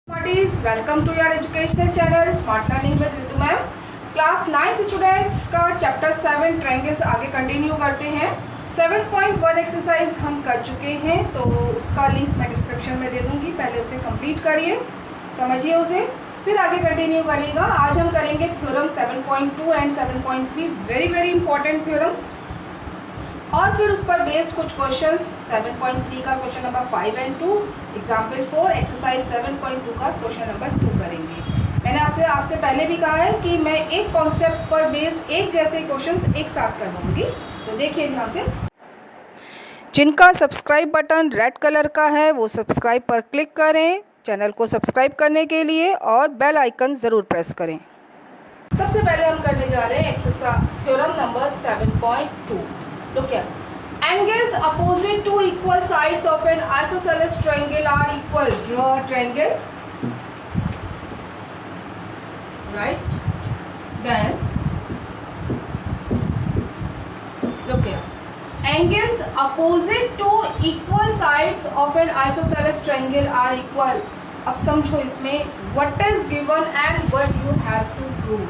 Welcome to your educational channel smart learning with Ritu ma'am. Class 9th students का chapter 7 triangles आगे continue करते हैं। 7.1 exercise हम कर चुके हैं, तो उसका लिंक मैं डिस्क्रिप्शन में दे दूंगी। पहले उसे कंप्लीट करिए, समझिए उसे, फिर आगे कंटिन्यू करिएगा। आज हम करेंगे theorem 7.2 and 7.3, very important theorems, और फिर उस पर बेस्ड कुछ क्वेश्चंस 7.3 का question number 5 and 2, example 4, exercise 7.2 का क्वेश्चन नंबर 2 करेंगे। मैंने आपसे पहले भी कहा है कि मैं एक कॉन्सेप्ट पर बेस्ड एक जैसे क्वेश्चंस एक साथ करवाऊंगी, तो देखिए ध्यान से। जिनका सब्सक्राइब बटन रेड कलर का है वो सब्सक्राइब पर क्लिक करें चैनल को सब्सक्राइब करने के लिए, और बेल आइकन ज़रूर प्रेस करें। सबसे पहले हम करने जा रहे हैं exercise theorem number 7.2। Look here. Angles opposite to equal sides of an isosceles triangle are equal. Draw a triangle. Right. Then look here. Angles opposite to equal sides of an isosceles triangle are equal. अब समझो इसमें what is given and what you have to prove.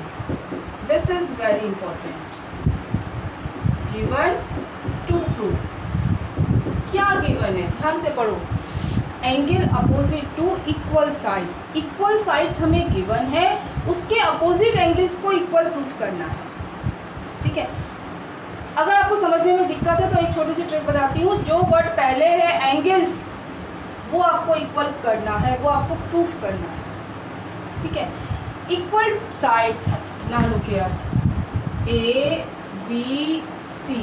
This is very important. Given to prove. क्या given है, ध्यान से पढ़ो। Angle opposite to equal sides. Equal sides हमें given है, उसके अपोजिट एंगल्स को इक्वल प्रूव करना है। ठीक है, अगर आपको समझने में दिक्कत है तो एक छोटी सी ट्रिक बताती हूँ। जो वर्ड पहले है एंगल्स, वो आपको इक्वल करना है, वो आपको प्रूफ करना है। ठीक है, इक्वल साइड्स ना look here, A B C.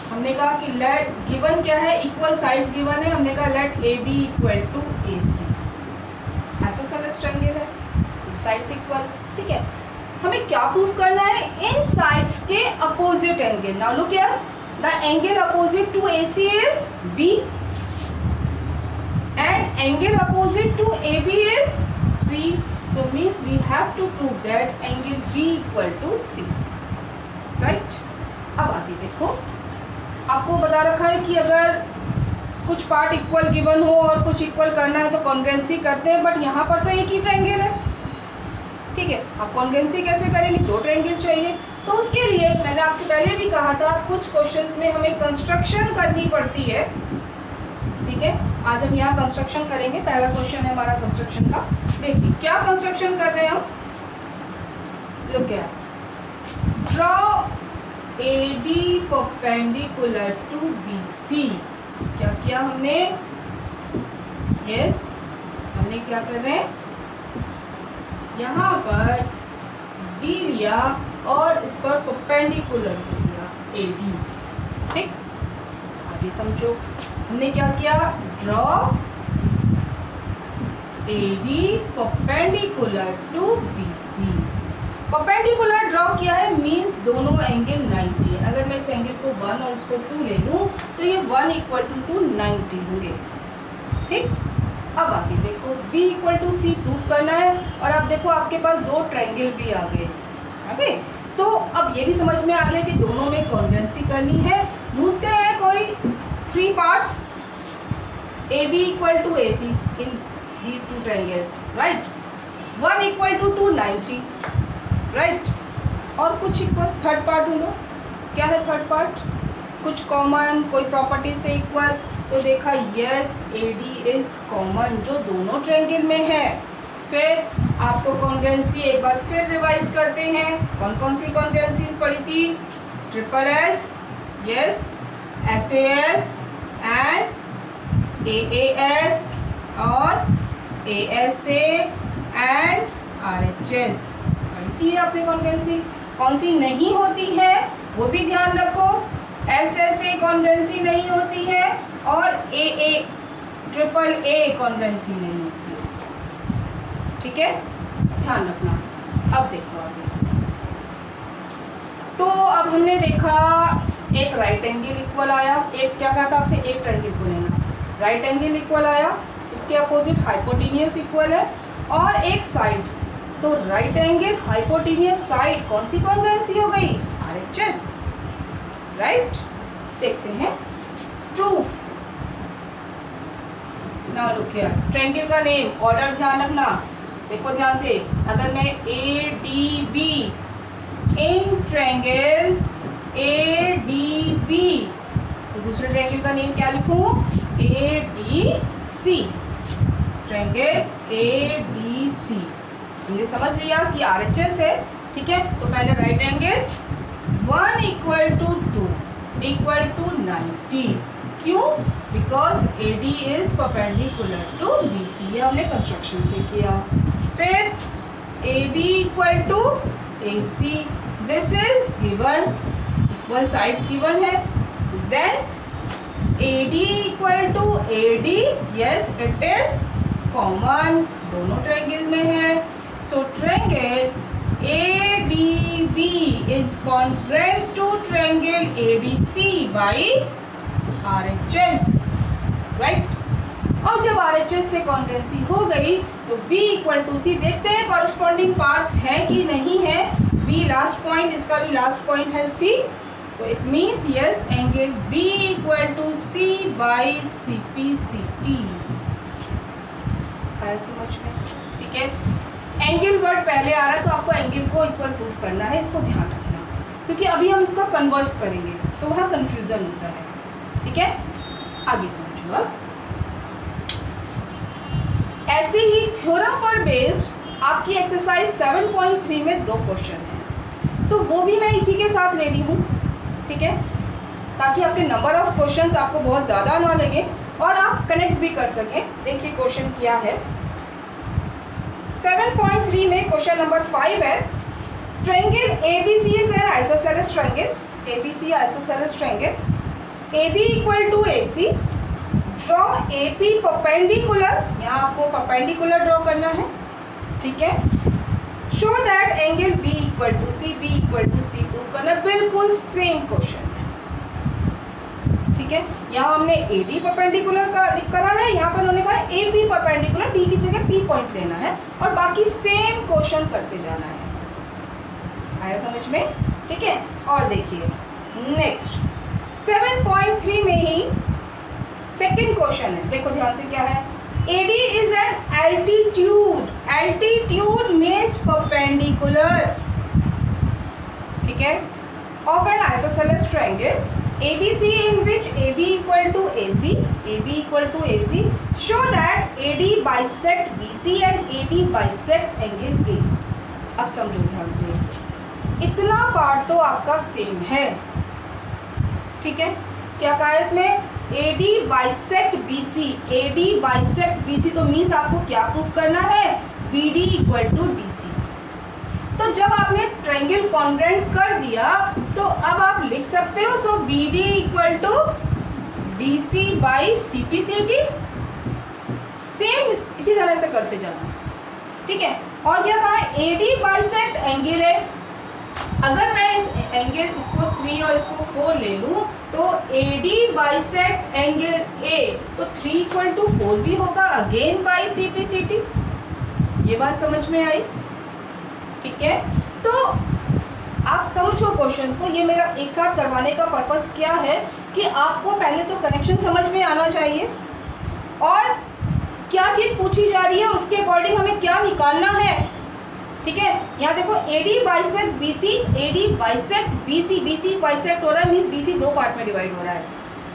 हमने कहा कि लेट गिवन क्या है, इक्वल साइड्स गिवन है। हमने कहा let A B equal to A C. Isosceles triangle है, साइड्स इक्वल। ठीक है, हमें क्या प्रूफ करना है, इन साइड्स के opposite angle. Now look here, the angle opposite to A C is B and angle opposite to A B is C. So means we have to prove that angle B equal to C. Right, अब आगे देखो, आपको बता रखा है कि अगर कुछ पार्ट इक्वल गिवन हो और कुछ इक्वल करना है तो कॉन्ग्रुएंसी करते हैं, बट यहाँ पर तो एक ही ट्रायंगल है। ठीक है, अब कॉन्ग्रुएंसी कैसे करेंगे, दो ट्रायंगल चाहिए। तो उसके लिए मैंने आपसे पहले भी कहा था, कुछ क्वेश्चंस में हमें कंस्ट्रक्शन करनी पड़ती है। ठीक है, आज हम यहाँ कंस्ट्रक्शन करेंगे। पहला क्वेश्चन है हमारा कंस्ट्रक्शन का। देखिए क्या कंस्ट्रक्शन कर रहे हैं हम। Look here, draw AD perpendicular to BC। क्या किया हमने, यस, हमने क्या कर रहे हैं, यहाँ पर D लिया और इस पर परपेंडिकुलर लिया AD। ठीक, आगे समझो, हमने क्या किया, draw AD perpendicular to BC। Perpendicular draw किया है, मीन्स दोनों एंगल 90 है। अगर मैं इस एंगल को 1 और इसको 2 ले लूँ तो ये 1 इक्वल टू 90 होंगे। ठीक, अब आगे देखो, B equal to C proof करना है, और अब देखो आपके पास दो ट्रायंगल भी आ गए। तो अब ये भी समझ में आ गया कि दोनों में कॉन्ग्रुएंसी करनी है। ढूंढते हैं कोई 3 parts, AB equal to AC in these two triangles. Right, 1 equal to 290। Right, और कुछ इक्वल। थर्ड पार्ट ढूंढो, क्या है थर्ड पार्ट, कुछ कॉमन, कोई प्रॉपर्टी से इक्वल। तो देखा यस, AD इज कॉमन, जो दोनों ट्रायंगल में है। फिर आपको कॉन्ग्रुएंसी एक बार फिर रिवाइज करते हैं। कौन कौन सी कॉन्ग्रुएंसीज पढ़ी थी, SSS, yes, SAS and AAS और ASA एंड RHS थी आपने कॉन्ग्रुएंसी। कौन सी नहीं होती है वो भी ध्यान रखो, SSA कॉन्ग्रुएंसी नहीं होती है और AAA कॉन्ग्रुएंसी नहीं होती है। ठीक है, ध्यान रखना। अब देखो आगे, तो अब हमने देखा एक राइट एंगल इक्वल आया, एक क्या कहा था आपसे, एक ट्रायंगल को लेना, राइट एंगल इक्वल आया, उसके अपोजिट हाइपोटेनियस इक्वल है, और एक साइड। तो राइट एंगल हाइपोटेनियस साइड, कौन सी कॉन्ग्रुएंसी हो गई, RHS। राइट, देखते हैं प्रूफ। ना लुक हियर, ट्रायंगल का नेम, ऑर्डर ध्यान रखना, देखो ध्यान से, अगर मैं ADB इन ट्रायंगल ADB, तो दूसरे ट्रायंगल का नेम क्या लिखूं? ADC, triangle ADC। हमने समझ लिया कि RHS है, ठीक है। तो पहले राइट एंगल 1 = 2 = 90, क्यों? Because AD is perpendicular to BC, ये हमने कंस्ट्रक्शन से किया। फिर AB = AC, this is given, equal sides given है। Then AD = AD, yes it is common, दोनों ट्रायंगल में है। So triangle ADB is congruent to triangle ADC by RHS, right? और जब RHS से कॉन्ग्रुएंसी हो गई तो B = C, देखते हैं कॉरस्पॉन्डिंग पार्ट्स है कि नहीं है। B लास्ट पॉइंट, इसका भी लास्ट पॉइंट है C, तो it means yes angle B = C by CPCT। आया समझ में? ठीक है, एंगल वर्ड पहले आ रहा है तो आपको एंगल को इक्वल प्रूव करना है, इसको ध्यान रखना, क्योंकि अभी हम इसका कन्वर्स करेंगे तो वहाँ कंफ्यूजन होता है, ठीक है। आगे समझो अब। ऐसे ही थ्योरम पर बेस्ड आपकी एक्सरसाइज 7.3 में 2 क्वेश्चन हैं, तो वो भी मैं इसी के साथ ले ली हूँ, ठीक है, ताकि आपके नंबर ऑफ क्वेश्चंस आपको बहुत ज़्यादा ना लगे और आप कनेक्ट भी कर सकें। देखिए क्वेश्चन क्या है। 7.3 में क्वेश्चन नंबर 5 है, triangle ABC is an isosceles triangle, ABC isosceles triangle, AB = AC, draw AP perpendicular, यहाँ आपको परपेंडिकुलर ड्रॉ करना है, ठीक है। Show that angle B = C, B = C prove करना, बिल्कुल सेम क्वेश्चन है, ठीक है। यहाँ हमने AD परपेंडिकुलर का करा है, यहाँ पर उन्होंने कहा AB परपेंडिकुलर, D की जगह P पॉइंट लेना है और बाकी सेम क्वेश्चन करते जाना है। आया समझ में? ठीक है। और देखिए नेक्स्ट 7.3 में ही सेकंड क्वेश्चन है, देखो ध्यान से क्या है। AD is an altitude, altitude means perpendicular, ठीक है, of N isosceles triangle ABC in which AB = AC, AB = AC, show that AD bisect BC and AD bisect angle A। अब समझो ध्यान से, इतना पार्ट तो आपका सेम है, ठीक है। क्या कहा है इसमें? AD bisect BC, AD bisect BC, तो मीन्स आपको क्या प्रूफ करना है? BD = DC। तो जब आपने ट्रायंगल कॉन्ग्रुएंट कर दिया तो अब आप लिख सकते हो, सो BD = DC by CPCT, same इसी तरह से करते जाना, ठीक है। और क्या कहा है? AD बाइसेक्ट एंगल है, अगर मैं इस एंगल इसको 3 और इसको 4 ले लूँ तो AD बाइसेक्ट एंगल A, तो 3 = 4 भी होगा, अगेन बाई CPCT। ये बात समझ में आई? ठीक है, तो आप समझो क्वेश्चन को, ये मेरा एक साथ करवाने का पर्पस क्या है कि आपको पहले तो कनेक्शन समझ में आना चाहिए और क्या चीज़ पूछी जा रही है उसके अकॉर्डिंग हमें क्या निकालना है, ठीक है। यहाँ देखो AD bisect BC, AD bisect BC, BC bisect हो रहा है मीन्स BC 2 पार्ट में डिवाइड हो रहा है,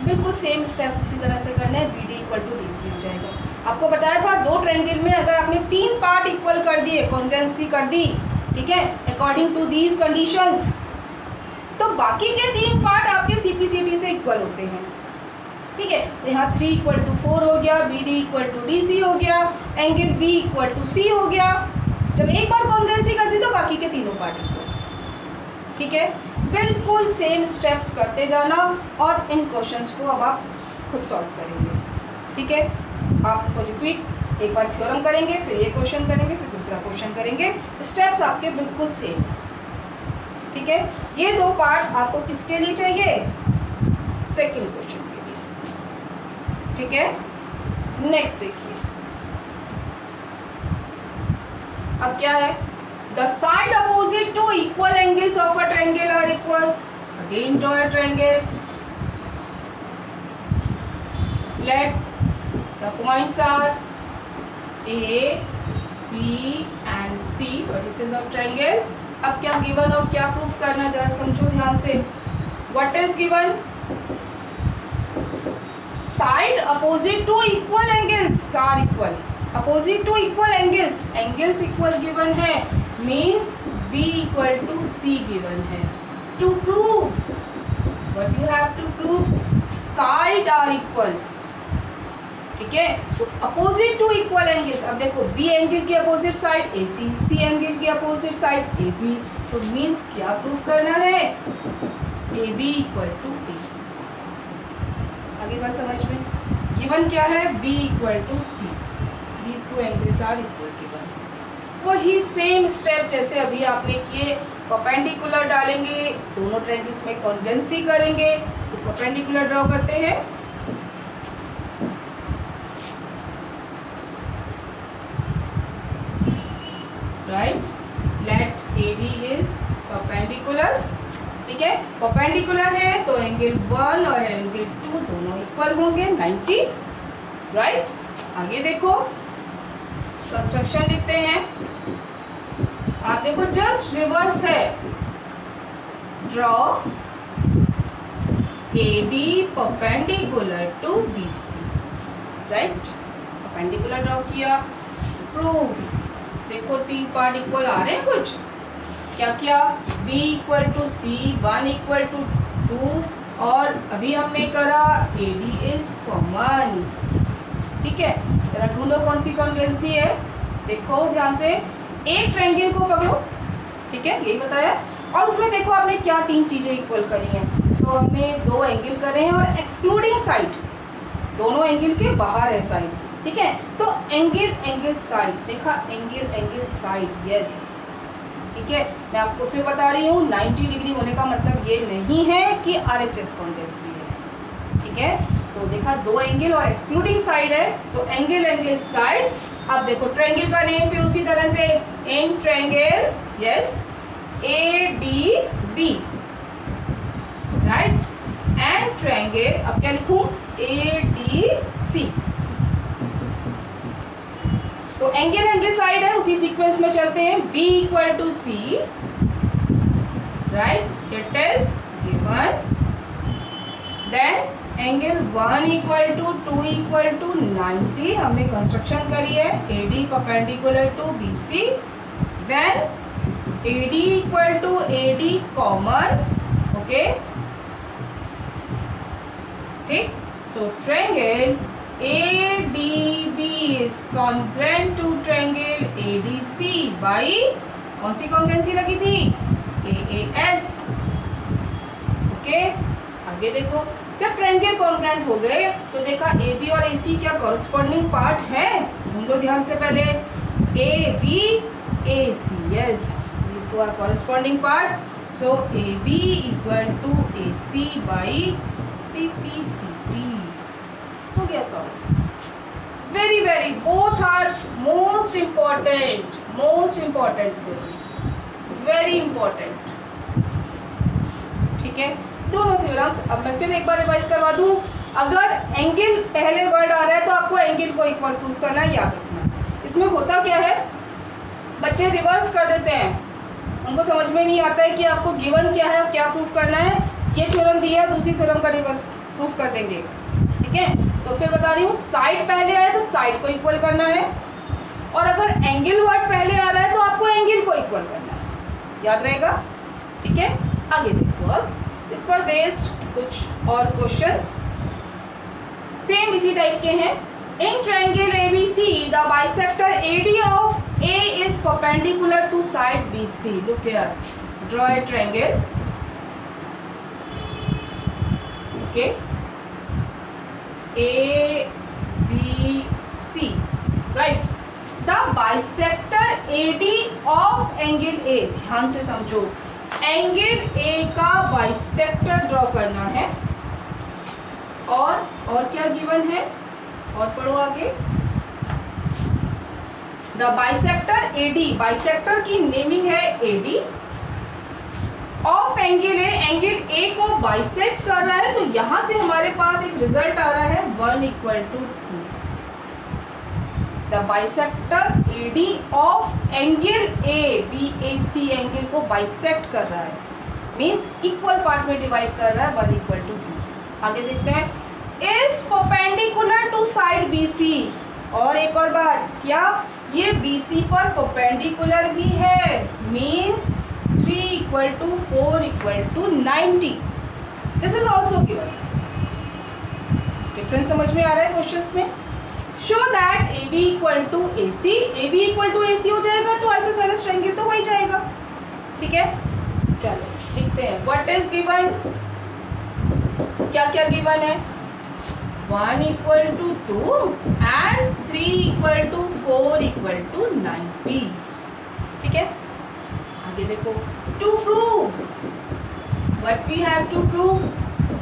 बिल्कुल सेम स्टेप्स इसी तरह से करना है, BD = DC हो जाएगा। आपको बताया था 2 ट्रायंगल में अगर आपने 3 पार्ट इक्वल कर दिए, कॉन्ग्रुएंसी कर दी, ठीक है, अकॉर्डिंग टू दीज कंडीशंस, तो बाकी के 3 पार्ट आपके CPCT से इक्वल होते हैं, ठीक है। तो यहाँ 3 = 4 हो गया, BD = DC हो गया, एंगल B = C हो गया। जब एक बार कॉन्ग्रुएंसी कर दी तो बाकी के तीनों पार्ट इक्वल, ठीक है। बिल्कुल सेम स्टेप्स करते जाना और इन क्वेश्चंस को अब आप खुद सॉल्व करेंगे, ठीक है। आपको रिपीट, एक बार थ्योरम करेंगे, फिर ये क्वेश्चन करेंगे, फिर दूसरा क्वेश्चन करेंगे, स्टेप्स आपके बिल्कुल सेम है, ठीक है। ये 2 पार्ट आपको किसके लिए चाहिए? सेकंड क्वेश्चन के लिए, ठीक है। नेक्स्ट देखिए, अब क्या है? The side opposite to equal angles of a triangle are equal, again draw a triangle, let The points are A, B and C, vertices of triangle. अब क्या गिवन और क्या प्रूफ करना है जरा समझो ध्यान से. What is given? Side opposite to equal angles are equal. Opposite to equal angles, angles equal given है, means B equal to C given है. To prove, what you have to prove? Side are equal. ठीक है, तो opposite to equal angles. अब देखो B angle की opposite side A C, C angle की opposite side A B. तो means क्या प्रूफ करना है? A B equal to A C. आगे बात समझ में. गिवन क्या है? B equal to C. These two angles are equal given. वही सेम स्टेप जैसे अभी आपने किए. परपेंडिकुलर डालेंगे, दोनों ट्रायंगल्स में कॉन्वेंसी करेंगे. तो परपेंडिकुलर ड्रॉ करते हैं. Right, let AD is perpendicular. ठीक है, परपेंडिकुलर है तो एंगल 1 और एंगल 2 दोनों इक्वल होंगे 90. राइट, आगे देखो कंस्ट्रक्शन लिखते हैं. आप देखो जस्ट रिवर्स है. Draw AD perpendicular to BC. Right, perpendicular draw किया. प्रूव, देखो 3 पार्ट इक्वल आ रहे हैं. कुछ क्या किया? B equal to C, 1 equal to 2 और अभी हमने करा AD इज कॉमन. ठीक है, जरा ढूंढो कौन सी कॉन्वेंसी है. देखो ध्यान से, एक ट्रायंगल को पकड़ो. ठीक है, यही बताया. और उसमें देखो आपने क्या 3 चीजें इक्वल करी हैं. तो हमने 2 एंगल करे हैं और एक्सक्लूडिंग साइड, दोनों एंगल के बाहर है साइड. ठीक है, तो एंगल साइड देखा, एंगल साइड. यस, ठीक है. मैं आपको फिर बता रही हूँ 90 डिग्री होने का मतलब ये नहीं है कि RHS कॉन्वेंसी है. ठीक है, तो देखा 2 एंगल और एक्सक्लूडिंग साइड है तो एंगल साइड. अब देखो ट्रायंगल का नेम फिर उसी तरह से, in triangle. Yes, ADB. Right, and triangle अब क्या लिखूं? ADC. तो एंगल साइड है, उसी सीक्वेंस में चलते हैं. B equal to C. Right, it is given. Then angle 1 equal to 2 equal to 90. हमने कंस्ट्रक्शन करी है. AD perpendicular to BC. Then AD equal to AD common. Okay, ठीक. So triangle ADB is congruent to triangle ADC by कौन सी कॉन्वेंसी लगी थी? AAS. Okay, आगे देखो जब ट्रायंगल कॉन्ग्रुएंट हो गए तो देखा AB और AC क्या कॉरस्पॉन्डिंग पार्ट है. ढूंढो ध्यान से पहले. AB AC. Yes, these two are corresponding parts. So AB equal to AC by CPCT. हो गया solve. Very both are most important theorems. Very important. ठीक है, दोनों थ्योरम्स. अब मैं फिर एक बार रिवाइज करवा दूं. अगर एंगल पहले वर्ड आ रहा है तो आपको एंगल को इक्वल प्रूव करना है, याद रखना. इसमें होता क्या है, बच्चे रिवर्स कर देते हैं. उनको समझ में नहीं आता है कि आपको गिवन क्या है और क्या प्रूफ करना है. ये थ्योरम दिया, दूसरी थ्योरम का रिवर्स प्रूफ कर देंगे. ठीक है, तो फिर बता रही हूँ साइड पहले आए तो साइड को इक्वल करना है. और अगर एंगल वर्ड पहले आ रहा है तो आपको एंगल को इक्वल करना है. याद रहेगा. ठीक है, आगे देखो. अब इस पर बेस्ड कुछ और क्वेश्चंस सेम इसी टाइप के हैं. In triangle ABC the bisector AD of A is perpendicular to side BC. Look here, draw a triangle. Okay, ABC. Right, the bisector AD of angle A. ध्यान से समझो, angle A का bisector draw करना है. और क्या given है, और पढ़ो आगे. द बाइसेक्टर AD, बाइसेक्टर की नेमिंग है AD of angle A. Angle A को बाइसेक्ट कर रहा है तो यहां से हमारे पास एक रिजल्ट आ रहा है 1 equal to 2. The bisector AD of angle A, BAC angle को बाइसेक्ट कर रहा है, मीन्स इक्वल पार्ट में डिवाइड कर रहा है, 1 = 2। आगे देखते हैं, is perpendicular to side BC। और एक और बात, क्या ये BC पर परपेंडिकुलर भी है, means 3 = 4 = 90। This is also given. Difference समझ में आ रहा है क्वेश्चंस में। Show that AB = AC, AB = AC हो जाएगा तो आइसोसेलेस ट्रायंगल तो हो ही जाएगा। ठीक है, चलो लिखते हैं, व्हाट इज गिवन, क्या क्या गिवन है, 1 = 2 एंड 3 = 4 = 90। ठीक है, आगे देखो, to prove what we have to prove,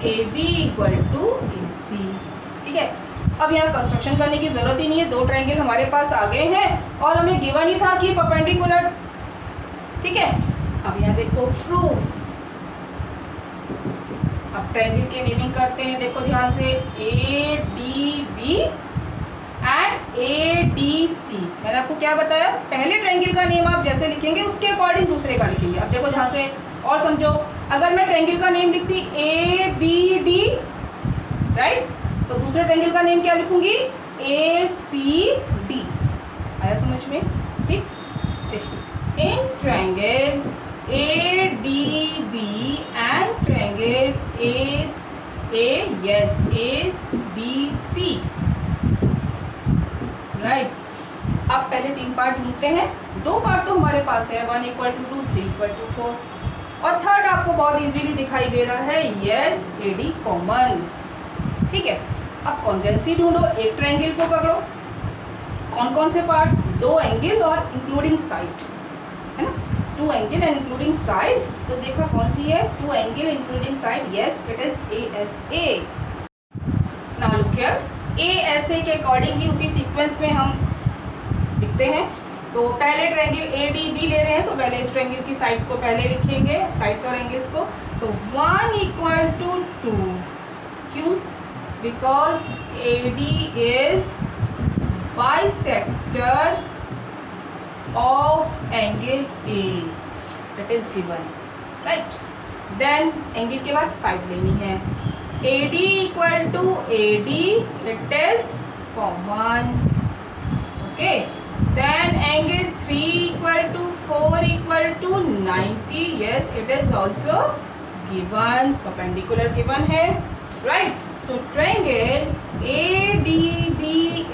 AB = AC। ठीक है, अब यहाँ कंस्ट्रक्शन करने की जरूरत ही नहीं है, दो ट्रायंगल हमारे पास आ गए हैं और हमें गिवन ही था कि परपेंडिकुलर। ठीक है, अब यहाँ देखो प्रूव, अब ट्रायंगल की नेमिंग करते हैं, देखो ध्यान से, ADB एंड ADC। मैंने आपको क्या बताया, पहले ट्रायंगल का नेम आप जैसे लिखेंगे उसके अकॉर्डिंग दूसरे का लिखेंगे। अब देखो ध्यान से और समझो, अगर मैं ट्रायंगल का नेम लिखती ABD, राइट, तो दूसरे ट्रायंगल का नेम क्या लिखूंगी, ACD। आया समझ में? ठीक, in triangle ADB and triangle ABC, right. अब पहले 3 पार्ट ढूंढते हैं, 2 पार्ट तो हमारे पास है, 1 = 2, 3 = 4, और थर्ड आपको बहुत इजीली दिखाई दे रहा है, यस, AD कॉमन। ठीक है, अब कॉन्ग्रुएंसी ढूंढो, एक ट्रायंगल को पकड़ो, कौन कौन से पार्ट, 2 एंगल और इंक्लूडिंग साइड, है ना, 2 एंगल एंड इंक्लूडिंग साइड। तो देखो कौन सी है, 2 angle including side, yes, it is ASA। Now look here, ASA के अकॉर्डिंग ही उसी सीक्वेंस में हम लिखते हैं। तो पहले ट्रायंगल ADB ले रहे हैं, तो पहले इस ट्रायंगल की साइड्स को पहले लिखेंगे, साइड्स और एंगल्स को। तो 1 = 2, क्यों, because AD is bisector of angle A, that is given, right. Then angle के बाद साइड लेनी है, AD = AD, it is common, okay. Then angle 3 = 4 = 90, yes, it is also given, perpendicular given है, right? So triangle ADB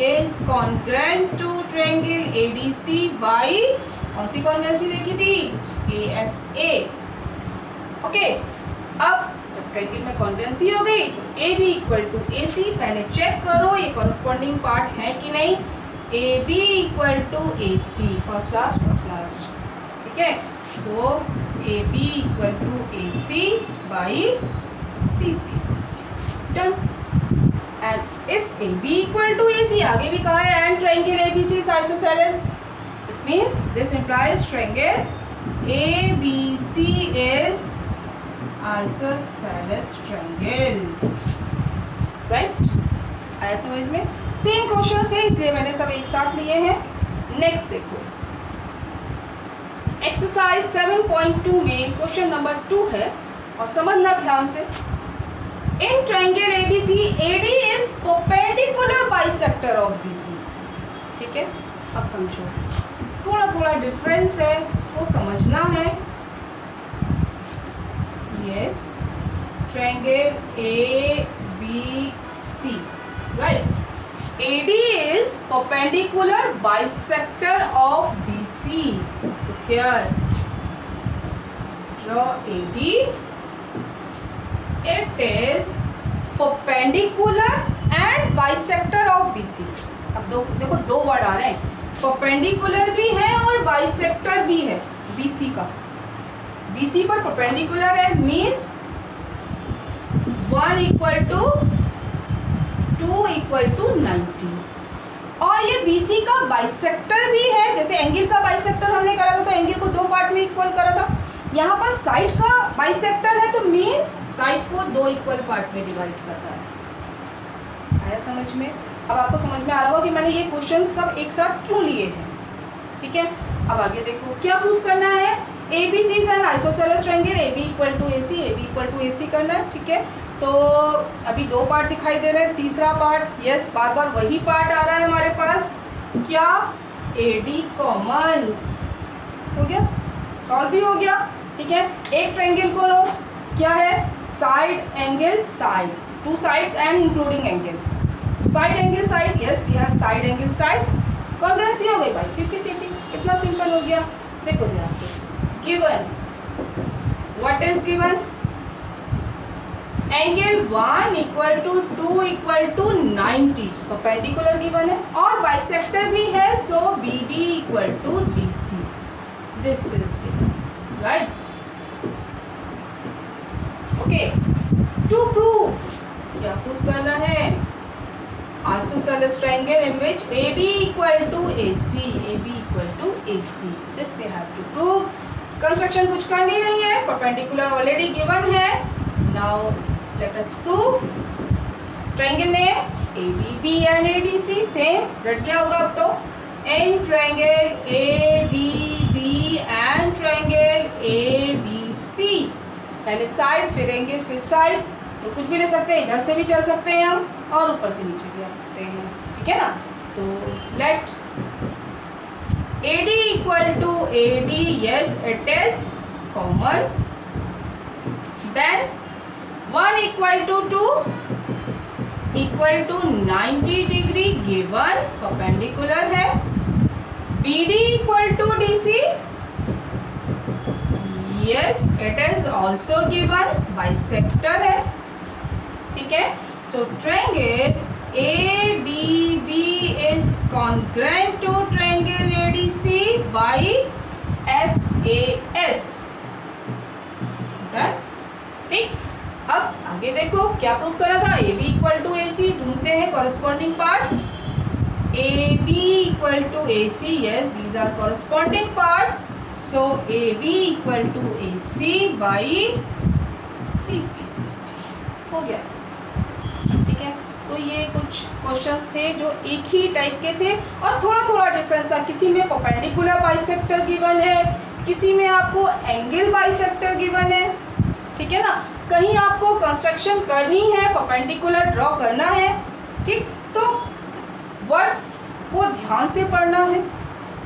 is congruent to triangle ADC by कौन सी congruency देखी थी, ASA, okay. अब जब ट्रायंगल में कॉन्ग्रुएंसी हो गई तो AB = AC, पहले चेक करो ये कॉरस्पॉन्डिंग पार्ट है कि नहीं, AB = AC, फर्स्ट लास्ट, ठीक है। सो AB = AC by CPC, done. And if AB = AC, आगे भी कहा है, and triangle ABC is isosceles, it means this implies triangle ABC is isosceles triangle, right? आया समझ में? सेम क्वेश्चन है इसलिए मैंने सब एक साथ लिए हैं। नेक्स्ट देखो, एक्सरसाइज 7.2 में क्वेश्चन नंबर 2 है और समझना ध्यान से। इन triangle ABC, AD is perpendicular bisector of BC। ठीक है, अब समझो, थोड़ा थोड़ा डिफरेंस है, उसको समझना है। Yes, triangle ABC, right, AD is perpendicular bisector of BC. Here, draw AD. It is perpendicular and bisector of BC. अब देखो दो वर्ड आ रहे हैं, परपेंडिकुलर भी है और बाइसेक्टर भी है BC का। BC पर परपेंडिकुलर है, मीन्स 1 = 2 = 90, और ये BC का बाइसेक्टर भी है। जैसे एंगल का बाइसेक्टर हमने करा था तो एंगल को 2 पार्ट में इक्वल करा था, यहाँ पर साइड का बाइसेक्टर है तो मीन्स साइड को 2 इक्वल पार्ट में डिवाइड कर रहा है। आया समझ में? अब आपको समझ में आ रहा होगा कि मैंने ये क्वेश्चन सब एक साथ क्यों लिए हैं। ठीक है, अब आगे देखो क्या प्रूफ करना है। ABC is an isosceles triangle, AB equal to AC, AB equal to AC करना है। ठीक है, तो अभी दो पार्ट दिखाई दे रहे हैं, तीसरा पार्ट यस बार बार वही पार्ट आ रहा है हमारे पास, क्या AD कॉमन हो गया, सॉल्व भी हो गया। ठीक है, एक ट्रायंगल को लो, क्या है side angle side, two sides and including angle, side angle side, yes we have side angle side, congruency हो गई भाई, सिंपलिसिटी, कितना सिंपल हो गया। देखो ध्यान से, given what is given, angle 1 equal to 2 equal to 90 perpendicular given है और बाइसेक्टर भी है, so BD equal to DC, this is given, right. Okay, to prove, क्या प्रूव करना है, isosceles triangle in which AB equal to AC, AB equal to AC, this we have to prove। Construction कुछ करनी नहीं है, perpendicular already given है। Now let us prove. Triangle name ADB and ADC same रट गया होगा अब तो, in triangle ADB and triangle ABC, पहले साइड फिर एंगल फिर साइड, तो कुछ भी ले सकते हैं, इधर से भी चल सकते हैं हम और ऊपर से नीचे भी आ सकते हैं। ठीक है ना, तो let AD equal to AD, yes it is common, then 1 equal to 2 equal to 90 degree given, perpendicular है। BD equal to DC, yes it is also given, bisector है। ठीक है, so triangle ADB is congruent to triangle ADC by SAS, done. ठीक, अब आगे देखो क्या prove करा था, AB इक्वल टू AC, ढूंढते हैं corresponding parts, AB equal to AC, yes these are corresponding parts, so AB equal to AC बाई CPC, हो गया। ठीक है, तो ये कुछ क्वेश्चंस थे जो एक ही टाइप के थे और थोड़ा थोड़ा डिफरेंस था, किसी में परपेंडिकुलर बाइसेक्टर गिवन है, किसी में आपको एंगल बाइसेक्टर गिवन है। ठीक है ना, कहीं आपको कंस्ट्रक्शन करनी है, परपेंडिकुलर ड्रॉ करना है। ठीक, तो वर्ड्स को ध्यान से पढ़ना है,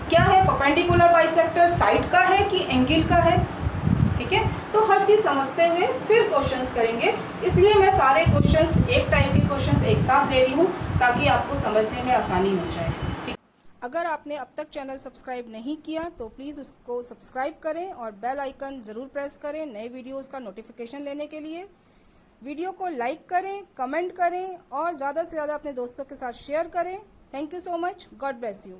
क्या है परपेंडिकुलर बाइसेक्टर, साइड का है कि एंगल का है। ठीक है, तो हर चीज़ समझते हुए फिर क्वेश्चंस करेंगे, इसलिए मैं सारे क्वेश्चंस एक टाइप के क्वेश्चंस एक साथ ले रही हूँ ताकि आपको समझने में आसानी हो जाए। ठीक, अगर आपने अब तक चैनल सब्सक्राइब नहीं किया तो प्लीज़ उसको सब्सक्राइब करें और बेल आइकन ज़रूर प्रेस करें नए वीडियोज़ का नोटिफिकेशन लेने के लिए। वीडियो को लाइक करें, कमेंट करें और ज़्यादा से ज़्यादा अपने दोस्तों के साथ शेयर करें। Thank you so much, God bless you.